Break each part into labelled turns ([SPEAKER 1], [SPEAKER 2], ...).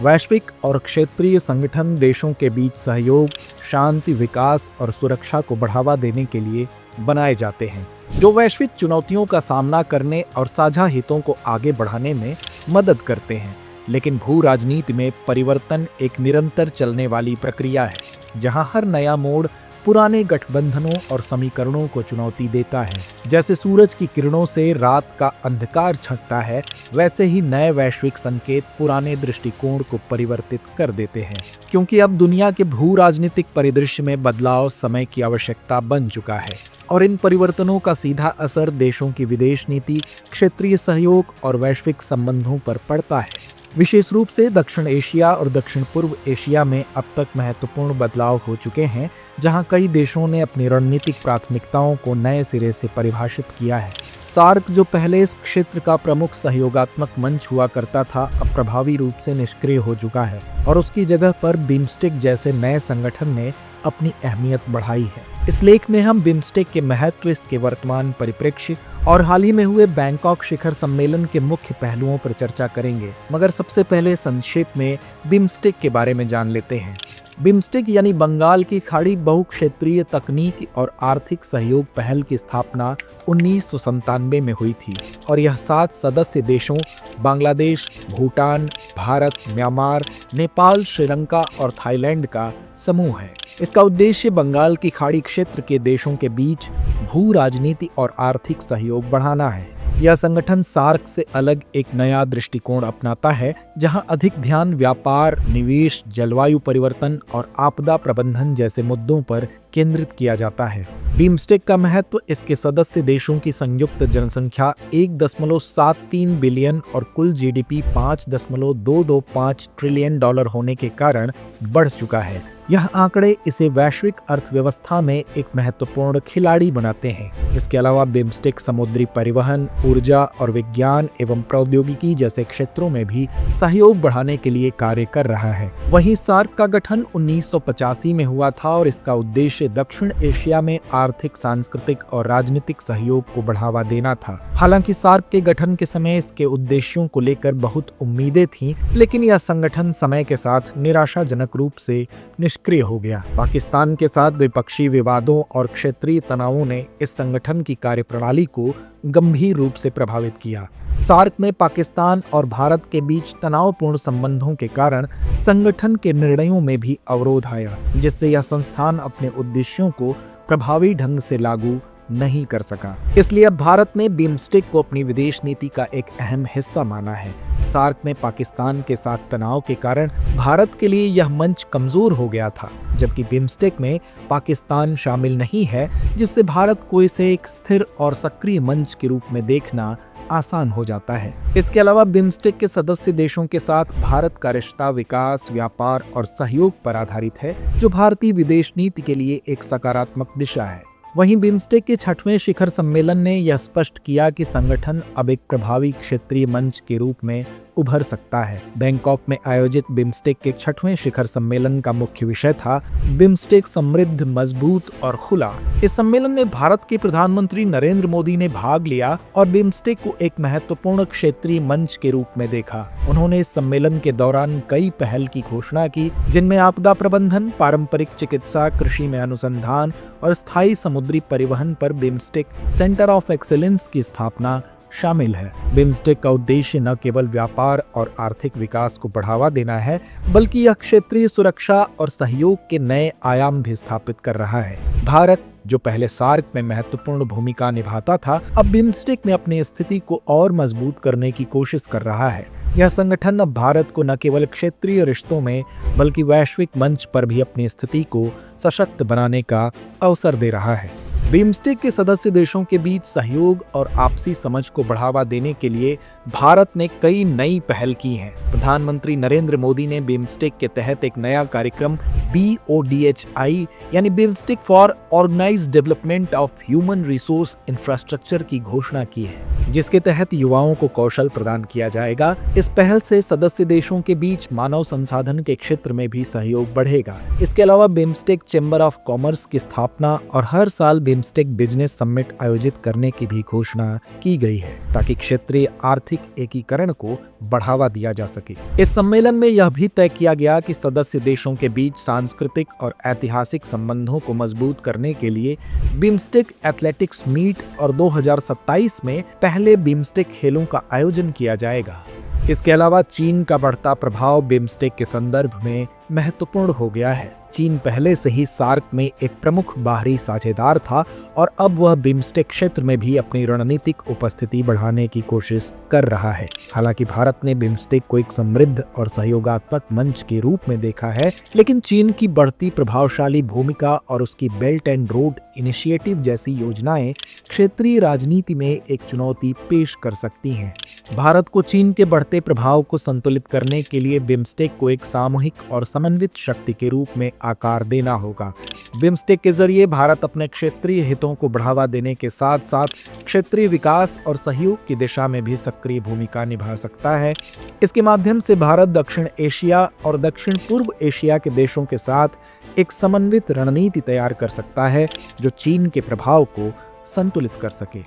[SPEAKER 1] वैश्विक और क्षेत्रीय संगठन देशों के बीच सहयोग, शांति, विकास और सुरक्षा को बढ़ावा देने के लिए बनाए जाते हैं, जो वैश्विक चुनौतियों का सामना करने और साझा हितों को आगे बढ़ाने में मदद करते हैं। लेकिन भू राजनीति में परिवर्तन एक निरंतर चलने वाली प्रक्रिया है, जहां हर नया मोड़ पुराने गठबंधनों और समीकरणों को चुनौती देता है। जैसे सूरज की किरणों से रात का अंधकार छंटता है, वैसे ही नए वैश्विक संकेत पुराने दृष्टिकोण को परिवर्तित कर देते हैं, क्योंकि अब दुनिया के भू राजनीतिक परिदृश्य में बदलाव समय की आवश्यकता बन चुका है और इन परिवर्तनों का सीधा असर देशों की विदेश नीति, क्षेत्रीय सहयोग और वैश्विक संबंधों पर पड़ता है। विशेष रूप से दक्षिण एशिया और दक्षिण पूर्व एशिया में अब तक महत्वपूर्ण बदलाव हो चुके हैं, जहां कई देशों ने अपनी रणनीतिक प्राथमिकताओं को नए सिरे से परिभाषित किया है। सार्क, जो पहले इस क्षेत्र का प्रमुख सहयोगात्मक मंच हुआ करता था, अब प्रभावी रूप से निष्क्रिय हो चुका है और उसकी जगह पर बिम्स्टेक जैसे नए संगठन ने अपनी अहमियत बढ़ाई है। इस लेख में हम बिम्स्टेक के महत्व, इसके वर्तमान परिप्रेक्ष्य और हाल ही में हुए बैंकॉक शिखर सम्मेलन के मुख्य पहलुओं पर चर्चा करेंगे। मगर सबसे पहले संक्षेप में बिम्स्टेक के बारे में जान लेते हैं। बिम्स्टेक यानी बंगाल की खाड़ी बहुक्षेत्रीय तकनीकी और आर्थिक सहयोग पहल की स्थापना 1997 में हुई थी और यह 7 सदस्य देशों बांग्लादेश, भूटान, भारत, म्यांमार, नेपाल, श्रीलंका और थाईलैंड का समूह है। इसका उद्देश्य बंगाल की खाड़ी क्षेत्र के देशों के बीच भू राजनीति और आर्थिक सहयोग बढ़ाना है। यह संगठन सार्क से अलग एक नया दृष्टिकोण अपनाता है, जहां अधिक ध्यान व्यापार, निवेश, जलवायु परिवर्तन और आपदा प्रबंधन जैसे मुद्दों पर केंद्रित किया जाता है। बिम्स्टेक का महत्व इसके सदस्य देशों की संयुक्त जनसंख्या 1.73 बिलियन और कुल जीडीपी $5.225 ट्रिलियन होने के कारण बढ़ चुका है। यह आंकड़े इसे वैश्विक अर्थव्यवस्था में एक महत्वपूर्ण खिलाड़ी बनाते हैं। इसके अलावा बिम्स्टेक समुद्री परिवहन, ऊर्जा और विज्ञान एवं प्रौद्योगिकी जैसे क्षेत्रों में भी सहयोग बढ़ाने के लिए कार्य कर रहा है। वहीं सार्क का गठन 1985 में हुआ था और इसका उद्देश्य दक्षिण एशिया में आर्थिक, सांस्कृतिक और राजनीतिक सहयोग को बढ़ावा देना था। हालांकि सार्क के गठन के समय इसके उद्देश्यों को लेकर बहुत उम्मीदें थीं, लेकिन यह संगठन समय के साथ निराशाजनक रूप से निष्क्रिय हो गया। पाकिस्तान के साथ द्विपक्षीय विवादों और क्षेत्रीय तनावों ने इस संगठन की कार्यप्रणाली को गंभीर रूप से प्रभावित किया। सार्क में पाकिस्तान और भारत के बीच तनावपूर्ण संबंधों के कारण संगठन के निर्णयों में भी अवरोध आया, जिससे यह संस्थान अपने उद्देश्यों को प्रभावी ढंग से लागू नहीं कर सका। इसलिए अब भारत ने बिम्स्टेक को अपनी विदेश नीति का एक अहम हिस्सा माना है। सार्क में पाकिस्तान के साथ तनाव के कारण भारत के लिए यह मंच कमजोर हो गया था, जबकि बिम्स्टेक में पाकिस्तान शामिल नहीं है, जिससे भारत को इसे एक स्थिर और सक्रिय मंच के रूप में देखना आसान हो जाता है। इसके अलावा बिम्स्टेक के सदस्य देशों के साथ भारत का रिश्ता विकास, व्यापार और सहयोग पर आधारित है, जो भारतीय विदेश नीति के लिए एक सकारात्मक दिशा है। वहीं बिम्स्टेक के 6वें शिखर सम्मेलन ने यह स्पष्ट किया कि संगठन अब एक प्रभावी क्षेत्रीय मंच के रूप में उभर सकता है। बैंकॉक में आयोजित बिम्स्टेक के 6वें शिखर सम्मेलन का मुख्य विषय था बिम्स्टेक समृद्ध, मजबूत और खुला। इस सम्मेलन में भारत के प्रधानमंत्री नरेंद्र मोदी ने भाग लिया और बिम्स्टेक को एक महत्वपूर्ण क्षेत्रीय मंच के रूप में देखा। उन्होंने इस सम्मेलन के दौरान कई पहल की घोषणा की, जिनमें आपदा प्रबंधन, पारंपरिक चिकित्सा, कृषि में अनुसंधान और स्थायी समुद्री परिवहन पर बिम्स्टेक सेंटर ऑफ एक्सीलेंस की स्थापना शामिल है। बिम्स्टेक का उद्देश्य न केवल व्यापार और आर्थिक विकास को बढ़ावा देना है, बल्कि यह क्षेत्रीय सुरक्षा और सहयोग के नए आयाम भी स्थापित कर रहा है। भारत, जो पहले सार्क में महत्वपूर्ण भूमिका निभाता था, अब बिम्स्टेक में अपनी स्थिति को और मजबूत करने की कोशिश कर रहा है। यह संगठन अब भारत को न केवल क्षेत्रीय रिश्तों में बल्कि वैश्विक मंच पर भी अपनी स्थिति को सशक्त बनाने का अवसर दे रहा है। बिम्स्टेक के सदस्य देशों के बीच सहयोग और आपसी समझ को बढ़ावा देने के लिए भारत ने कई नई पहल की हैं। प्रधानमंत्री नरेंद्र मोदी ने बिम्स्टेक के तहत एक नया कार्यक्रम BODHI यानी BIMSTEC for organized development of human resource infrastructure की घोषणा की है, जिसके तहत युवाओं को कौशल प्रदान किया जाएगा। इस पहल से सदस्य देशों के बीच मानव संसाधन के क्षेत्र में भी सहयोग बढ़ेगा। इसके अलावा बिम्स्टेक चैम्बर ऑफ कॉमर्स की स्थापना और हर साल बिम्स्टेक बिजनेस समिट आयोजित करने की भी घोषणा की गई है, ताकि क्षेत्रीय आर्थिक आर्थिक एकीकरण को बढ़ावा दिया जा सके। इस सम्मेलन में यह भी तय किया गया कि सदस्य देशों के बीच सांस्कृतिक और ऐतिहासिक संबंधों को मजबूत करने के लिए बिम्स्टेक एथलेटिक्स मीट और 2027 में पहले बिम्स्टेक खेलों का आयोजन किया जाएगा। इसके अलावा चीन का बढ़ता प्रभाव बिम्स्टेक के संदर्भ में महत्वपूर्ण हो गया है। चीन पहले से ही सार्क में एक प्रमुख बाहरी साझेदार था और अब वह बिम्स्टेक क्षेत्र में भी अपनी रणनीतिक उपस्थिति बढ़ाने की कोशिश कर रहा है। हालांकि भारत ने बिम्स्टेक को एक समृद्ध और सहयोगात्मक मंच के रूप में देखा है, लेकिन चीन की बढ़ती प्रभावशाली भूमिका और उसकी बेल्ट एंड रोड इनिशिएटिव जैसी योजनाएं क्षेत्रीय राजनीति में एक चुनौती पेश कर सकती हैं। भारत को चीन के बढ़ते प्रभाव को संतुलित करने के लिए बिम्स्टेक को एक सामूहिक और समन्वित शक्ति के रूप में आकार देना होगा। बिम्स्टेक के जरिए भारत अपने क्षेत्रीय हितों को बढ़ावा देने के साथ साथ क्षेत्रीय विकास और सहयोग की दिशा में भी सक्रिय भूमिका निभा सकता है। इसके माध्यम से भारत दक्षिण एशिया और दक्षिण पूर्व एशिया के देशों के साथ एक समन्वित रणनीति तैयार कर सकता है जो चीन के प्रभाव को संतुलित कर सके।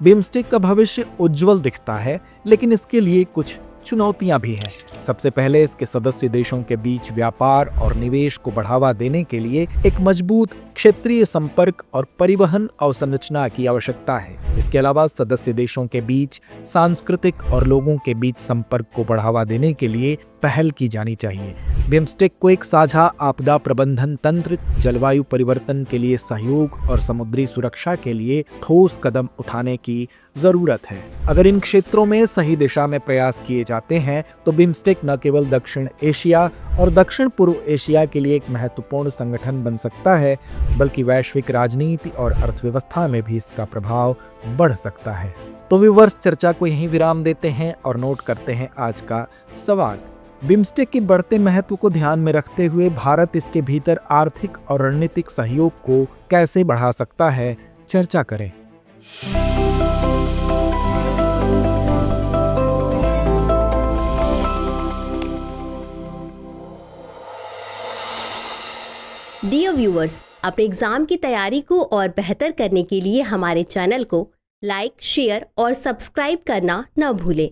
[SPEAKER 1] बिम्स्टेक का भविष्य उज्जवल दिखता है, लेकिन इसके लिए कुछ चुनौतियां भी हैं। सबसे पहले इसके सदस्य देशों के बीच व्यापार और निवेश को बढ़ावा देने के लिए एक मजबूत क्षेत्रीय संपर्क और परिवहन अवसंरचना की आवश्यकता है। इसके अलावा सदस्य देशों के बीच सांस्कृतिक और लोगों के बीच संपर्क को बढ़ावा देने के लिए पहल की जानी चाहिए। बिम्स्टेक को एक साझा आपदा प्रबंधन तंत्र, जलवायु परिवर्तन के लिए सहयोग और समुद्री सुरक्षा के लिए ठोस कदम उठाने की जरूरत है। अगर इन क्षेत्रों में सही दिशा में प्रयास किए जाते हैं तो बिम्स्टेक न केवल दक्षिण एशिया और दक्षिण पूर्व एशिया के लिए एक महत्वपूर्ण संगठन बन सकता है, बल्कि वैश्विक राजनीति और अर्थव्यवस्था में भी इसका प्रभाव बढ़ सकता है। तो व्यूअर्स, चर्चा को यहीं विराम देते हैं और नोट करते हैं आज का सवाल। बिम्स्टेक के बढ़ते महत्व को ध्यान में रखते हुए भारत इसके भीतर आर्थिक और रणनीतिक सहयोग को कैसे बढ़ा सकता है, चर्चा करें।
[SPEAKER 2] डियर व्यूअर्स, अपने एग्जाम की तैयारी को और बेहतर करने के लिए हमारे चैनल को लाइक, शेयर और सब्सक्राइब करना न भूलें।